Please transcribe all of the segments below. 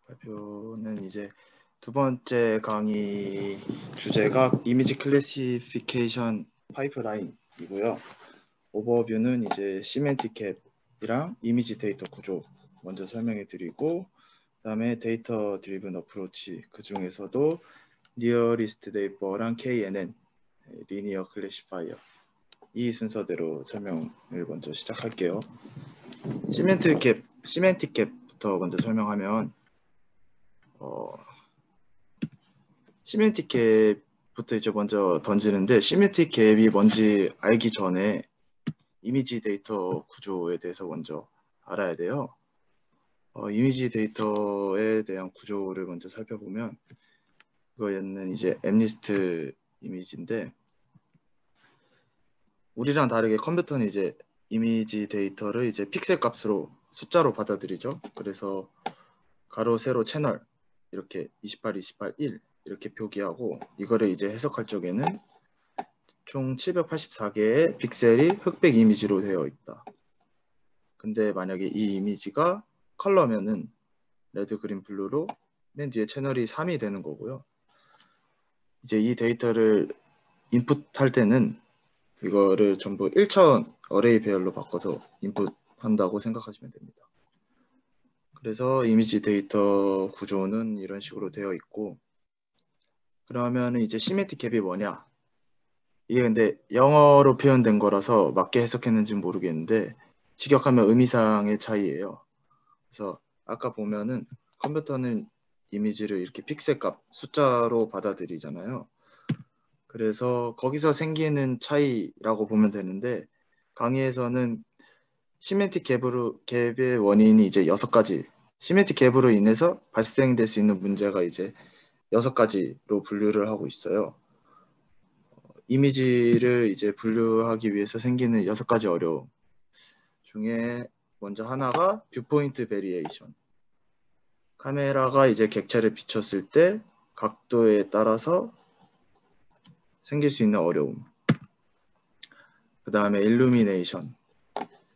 발표는 이제 두 번째 강의 주제가 이미지 클래시피케이션 파이프라인이고요. 오버뷰는 이제 시멘틱 캡이랑 이미지 데이터 구조 먼저 설명해 드리고, 그다음에 데이터 드리븐 어프로치, 그 중에서도 니어리스트 네이버랑 KNN 리니어 클래시파이어, 이 순서대로 설명을 먼저 시작할게요. 시멘틱 캡부터 먼저 설명하면, 시멘틱 캡부터 이제 먼저 던지는데, 시멘틱 캡이 뭔지 알기 전에 이미지 데이터 구조에 대해서 먼저 알아야 돼요. 이미지 데이터에 대한 구조를 먼저 살펴보면, 이거는 이제 엠리스트 이미지인데, 우리랑 다르게 컴퓨터는 이제 이미지 데이터를 이제 픽셀 값으로 숫자로 받아들이죠. 그래서 가로, 세로, 채널 이렇게 28, 28, 1 이렇게 표기하고, 이거를 이제 해석할 적에는 총 784개의 픽셀이 흑백 이미지로 되어 있다. 근데 만약에 이 이미지가 컬러면은 레드, 그린, 블루로 맨 뒤에 채널이 3이 되는 거고요. 이제 이 데이터를 인풋할 때는 이거를 전부 1차원 어레이 배열로 바꿔서 인풋한다고 생각하시면 됩니다. 그래서 이미지 데이터 구조는 이런 식으로 되어 있고, 그러면 이제 시메틱 캡이 뭐냐? 이게 근데 영어로 표현된 거라서 맞게 해석했는지는 모르겠는데, 직역하면 의미상의 차이예요. 그래서 아까 보면은 컴퓨터는 이미지를 이렇게 픽셀 값 숫자로 받아들이잖아요. 그래서 거기서 생기는 차이라고 보면 되는데, 강의에서는 시멘틱 갭의 원인이 이제 6가지, 시멘틱 갭으로 인해서 발생될 수 있는 문제가 이제 6가지로 분류를 하고 있어요. 이미지를 이제 분류하기 위해서 생기는 6가지 어려움 중에 먼저 하나가 뷰포인트 베리에이션. 카메라가 이제 객체를 비췄을 때 각도에 따라서 생길 수 있는 어려움. 그 다음에 일루미네이션.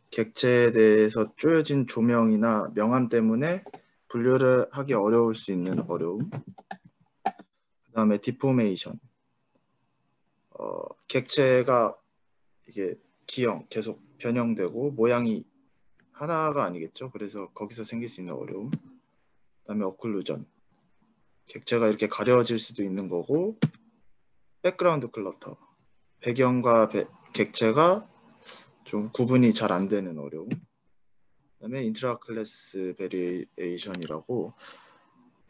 객체에 대해서 쪼여진 조명이나 명암 때문에 분류를 하기 어려울 수 있는 어려움. 그 다음에 디포메이션. 객체가 이게 기형, 계속 변형되고 모양이 하나가 아니겠죠. 그래서 거기서 생길 수 있는 어려움. 그 다음에 어클루전. 객체가 이렇게 가려질 수도 있는 거고, 백그라운드 클러터. 배경과 객체가 좀 구분이 잘 안 되는 어려움. 그다음에 인트라 클래스 베리에이션이라고,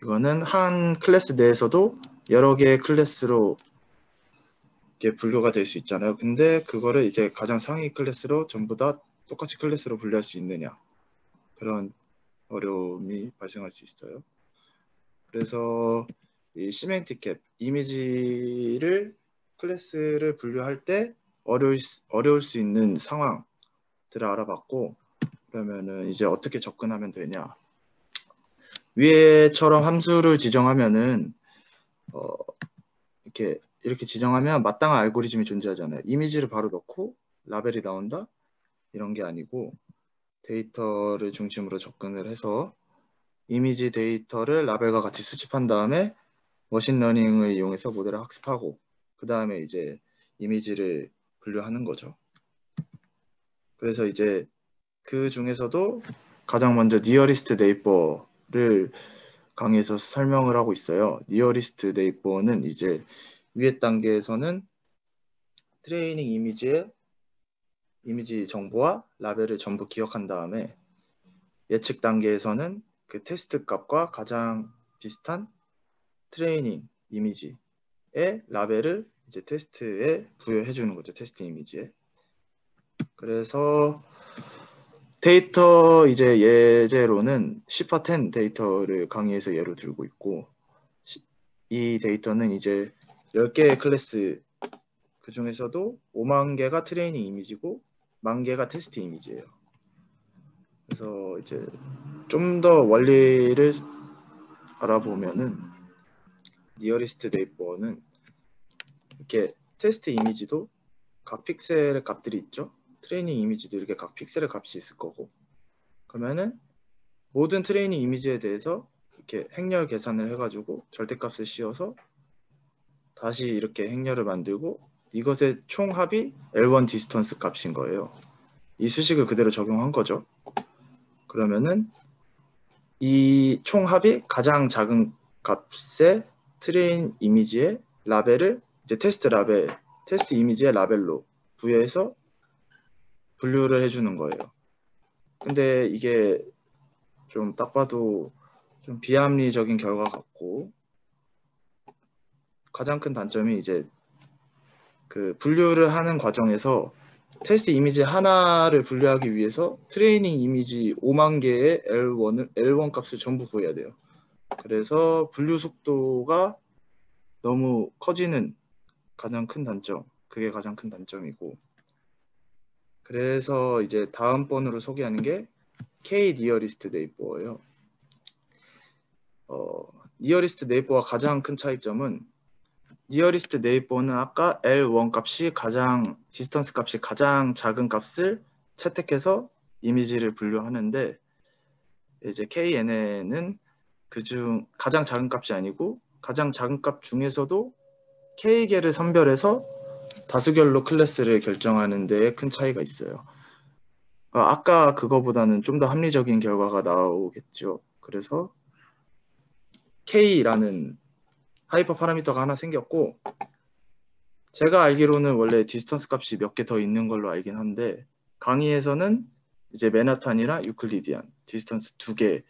이거는 한 클래스 내에서도 여러 개의 클래스로 이렇게 분류가 될 수 있잖아요. 근데 그거를 이제 가장 상위 클래스로 전부 다 똑같이 클래스로 분류할 수 있느냐, 그런 어려움이 발생할 수 있어요. 그래서 이 시멘틱 캡, 이미지를 클래스를 분류할 때 어려울 수 있는 상황들을 알아봤고, 그러면은 이제 어떻게 접근하면 되냐. 위에처럼 함수를 지정하면은 이렇게 지정하면 마땅한 알고리즘이 존재하잖아요. 이미지를 바로 넣고 라벨이 나온다? 이런 게 아니고, 데이터를 중심으로 접근을 해서 이미지 데이터를 라벨과 같이 수집한 다음에 머신러닝을 이용해서 모델을 학습하고, 그 다음에 이제 이미지를 분류하는 거죠. 그래서 이제 그 중에서도 가장 먼저 니어리스트 네이버를 강의에서 설명을 하고 있어요. 니어리스트 네이버는 이제 위에 단계에서는 트레이닝 이미지의 이미지 정보와 라벨을 전부 기억한 다음에, 예측 단계에서는 그 테스트 값과 가장 비슷한 트레이닝 이미지의 라벨을 이제 테스트에 부여해 주는 거죠. 테스트 이미지에. 그래서 데이터 이제 예제로는 시파10 데이터를 강의에서 예로 들고 있고, 이 데이터는 이제 10개의 클래스, 그 중에서도 5만 개가 트레이닝 이미지고 1만 개가 테스트 이미지예요. 그래서 이제 좀 더 원리를 알아보면은, 니어리스트 네이버는 이렇게 테스트 이미지도 각 픽셀의 값들이 있죠. 트레이닝 이미지도 이렇게 각 픽셀의 값이 있을 거고, 그러면은 모든 트레이닝 이미지에 대해서 이렇게 행렬 계산을 해가지고 절대값을 씌워서 다시 이렇게 행렬을 만들고 이것의 총합이 L1 디스턴스 값인 거예요. 이 수식을 그대로 적용한 거죠. 그러면은 이 총합이 가장 작은 값의 트레인 이미지의 라벨을 이제 테스트 이미지의 라벨로 부여해서 분류를 해주는 거예요. 근데 이게 좀 딱 봐도 좀 비합리적인 결과 같고, 가장 큰 단점이 이제 그 분류를 하는 과정에서 테스트 이미지 하나를 분류하기 위해서 트레이닝 이미지 5만 개의 L1 값을 전부 구해야 돼요. 그래서 분류 속도가 너무 커지는 가장 큰 단점, 그게 가장 큰 단점이고, 그래서 이제 다음번으로 소개하는 게 K 니어리스트 네이버예요. 니어리스트 네이버와 가장 큰 차이점은 니어리스트 네이버는 아까 L1 값이 디스턴스 값이 가장 작은 값을 채택해서 이미지를 분류하는데, 이제 KNN은 그중 가장 작은 값이 아니고 가장 작은 값 중에서도 K개를 선별해서 다수결로 클래스를 결정하는 데에 큰 차이가 있어요. 아까 그거보다는 좀 더 합리적인 결과가 나오겠죠. 그래서 K라는 하이퍼 파라미터가 하나 생겼고, 제가 알기로는 원래 디스턴스 값이 몇 개 더 있는 걸로 알긴 한데, 강의에서는 이제 맨하탄이랑 유클리디안 디스턴스 2개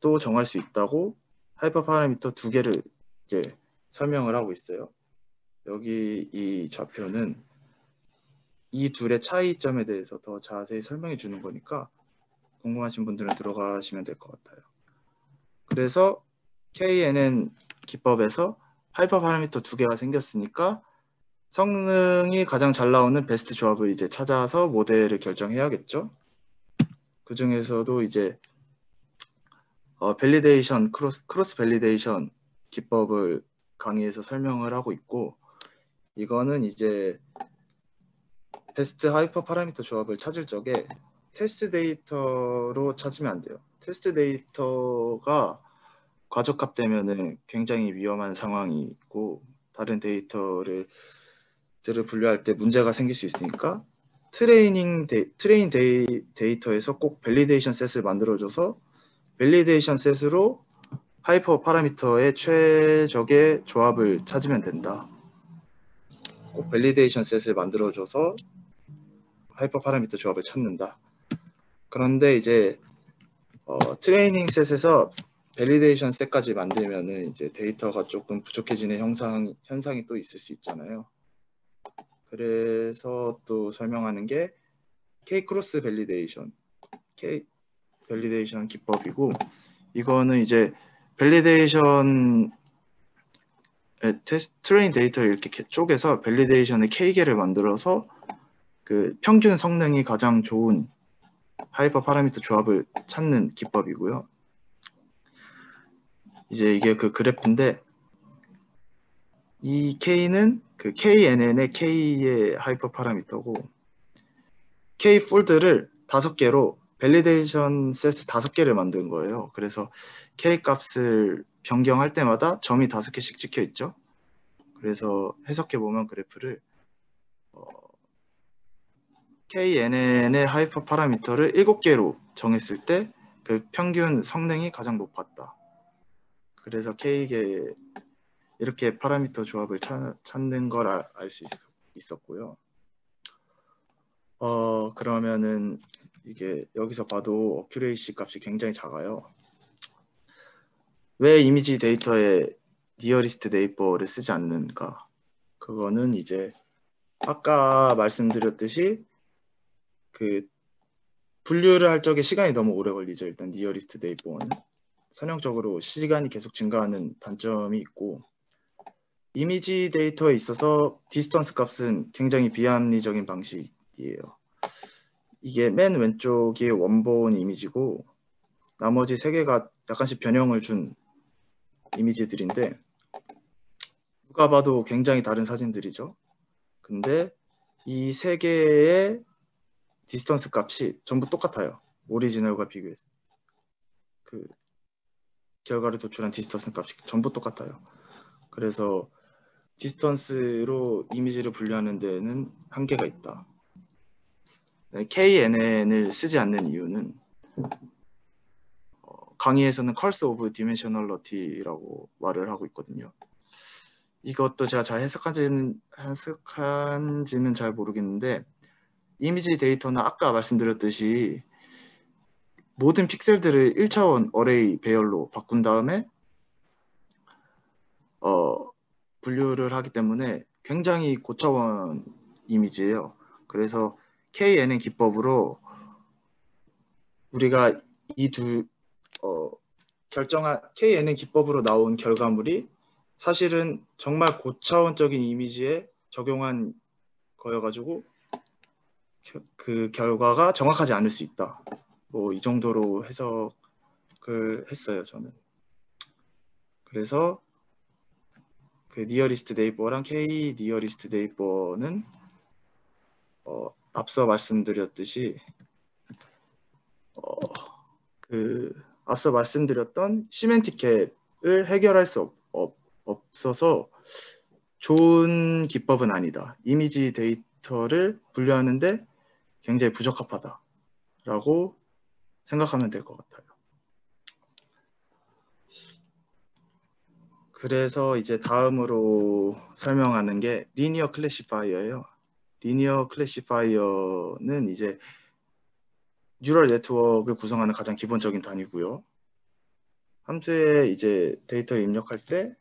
또 정할 수 있다고 하이퍼 파라미터 2개를 이제 설명을 하고 있어요. 여기 이 좌표는 이 둘의 차이점에 대해서 더 자세히 설명해 주는 거니까 궁금하신 분들은 들어가시면 될 것 같아요. 그래서 KNN 기법에서 하이퍼 파라미터 2개가 생겼으니까 성능이 가장 잘 나오는 베스트 조합을 이제 찾아서 모델을 결정해야겠죠. 그 중에서도 이제 밸리데이션, 크로스 밸리데이션 기법을 강의에서 설명을 하고 있고, 이거는 이제 베스트 하이퍼 파라미터 조합을 찾을 적에 테스트 데이터로 찾으면 안 돼요. 테스트 데이터가 과적합되면은 굉장히 위험한 상황이고, 다른 데이터를 분류할 때 문제가 생길 수 있으니까 트레인 데이터에서 꼭 밸리데이션 셋을 만들어줘서 밸리데이션 셋으로 하이퍼 파라미터의 최적의 조합을 찾으면 된다. 꼭 밸리데이션 셋을 만들어줘서 하이퍼 파라미터 조합을 찾는다. 그런데 이제 트레이닝 셋에서 밸리데이션 셋까지 만들면은 이제 데이터가 조금 부족해지는 현상이 또 있을 수 있잖아요. 그래서 또 설명하는 게 K 크로스 밸리데이션 기법이고, 이거는 이제 밸리데이션 트레인 데이터를 이렇게 쪼개서 밸리데이션의 K개를 만들어서 그 평균 성능이 가장 좋은 하이퍼 파라미터 조합을 찾는 기법이고요. 이제 이게 그 그래프인데, 이 K는 그 KNN의 K의 하이퍼 파라미터고, K 폴드를 5개로 밸리데이션 셋 5개를 만든 거예요. 그래서 K 값을 변경할 때마다 점이 5개씩 찍혀 있죠. 그래서 해석해 보면 그래프를 KNN의 하이퍼 파라미터를 7개로 정했을 때 그 평균 성능이 가장 높았다. 그래서 K개 이렇게 파라미터 조합을 찾는 걸 알 수 있었고요. 그러면은 이게 여기서 봐도 어큐레이시 값이 굉장히 작아요. 왜 이미지 데이터에 니어리스트 네이버를 쓰지 않는가? 그거는 이제 아까 말씀드렸듯이 그 분류를 할 적에 시간이 너무 오래 걸리죠. 일단 니어리스트 네이버는 선형적으로 시간이 계속 증가하는 단점이 있고, 이미지 데이터에 있어서 디스턴스 값은 굉장히 비합리적인 방식이에요. 이게 맨 왼쪽이 원본 이미지고 나머지 3개가 약간씩 변형을 준 이미지들인데, 누가 봐도 굉장히 다른 사진들이죠. 근데 이 3개의 디스턴스 값이 전부 똑같아요. 오리지널과 비교해서. 그 결과를 도출한 디스턴스 값이 전부 똑같아요. 그래서 디스턴스로 이미지를 분류하는 데는 한계가 있다. KNN을 쓰지 않는 이유는 강의에서는 컬스 오브 디멘셔널러티라고 말을 하고 있거든요. 이것도 제가 잘 해석한지는 잘 모르겠는데 이미지 데이터는 아까 말씀드렸듯이 모든 픽셀들을 1차원 어레이 배열로 바꾼 다음에 분류를 하기 때문에 굉장히 고차원 이미지예요. 그래서 KNN 기법으로 우리가 이 두 결정한 KNN 기법으로 나온 결과물이 사실은 정말 고차원적인 이미지에 적용한 거여가지고 그 결과가 정확하지 않을 수 있다. 뭐 이 정도로 해석을 했어요, 저는. 그래서 그 니어리스트 네이버랑 K 니어리스트 네이버는 앞서 말씀드렸듯이 앞서 말씀드렸던 시멘틱 갭을 해결할 수 없어서 좋은 기법은 아니다. 이미지 데이터를 분류하는데 굉장히 부적합하다라고 생각하면 될 것 같아요. 그래서 이제 다음으로 설명하는 게 리니어 클래시파이어예요. 리니어 클래시파이어는 이제 뉴럴 네트워크를 구성하는 가장 기본적인 단위고요. 함수에 이제 데이터를 입력할 때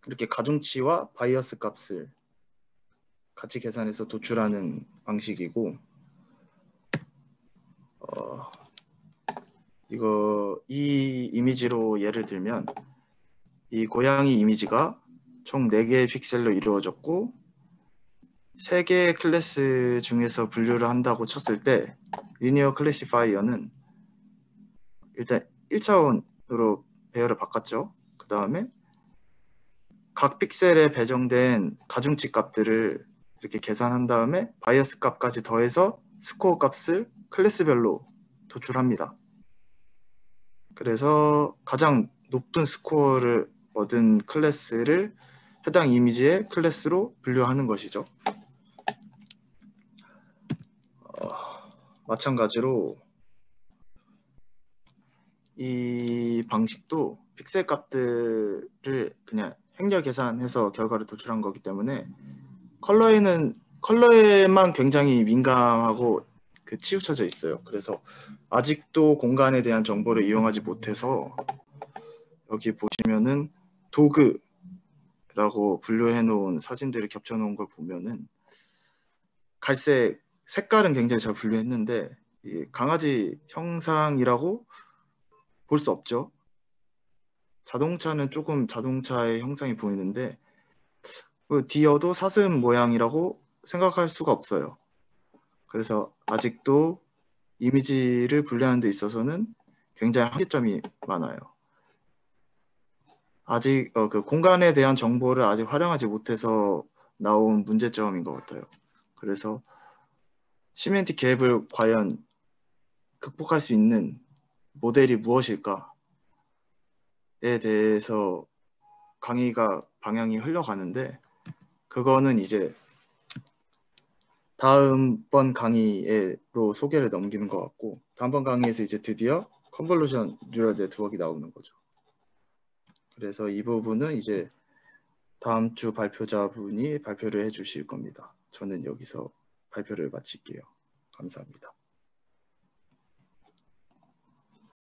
이렇게 가중치와 바이어스 값을 같이 계산해서 도출하는 방식이고, 이 이미지로 예를 들면 이 고양이 이미지가 총 4개의 픽셀로 이루어졌고 3개의 클래스 중에서 분류를 한다고 쳤을 때 리니어 클래시파이어는 일단 1차원으로 배열을 바꿨죠. 그 다음에 각 픽셀에 배정된 가중치 값들을 이렇게 계산한 다음에 바이어스 값까지 더해서 스코어 값을 클래스별로 도출합니다. 그래서 가장 높은 스코어를 얻은 클래스를 해당 이미지의 클래스로 분류하는 것이죠. 마찬가지로 이 방식도 픽셀 값들을 그냥 행렬 계산해서 결과를 도출한 거기 때문에 컬러에만 굉장히 민감하고 치우쳐져 있어요. 그래서 아직도 공간에 대한 정보를 이용하지 못해서 여기 보시면은 도그라고 분류해 놓은 사진들을 겹쳐 놓은 걸 보면은 갈색 색깔은 굉장히 잘 분류했는데 이 강아지 형상이라고 볼 수 없죠. 자동차는 조금 자동차의 형상이 보이는데 그 디어도 사슴 모양이라고 생각할 수가 없어요. 그래서 아직도 이미지를 분류하는 데 있어서는 굉장히 한계점이 많아요. 아직 그 공간에 대한 정보를 아직 활용하지 못해서 나온 문제점인 것 같아요. 그래서 시멘틱 갭을 과연 극복할 수 있는 모델이 무엇일까에 대해서 강의가 방향이 흘러가는데 그거는 이제 다음번 강의로 소개를 넘기는 것 같고 다음번 강의에서 이제 드디어 컨볼루션 뉴럴 네트워크가 나오는 거죠. 그래서 이 부분은 이제 다음 주 발표자분이 발표를 해 주실 겁니다. 저는 여기서 발표를 마칠게요. 감사합니다.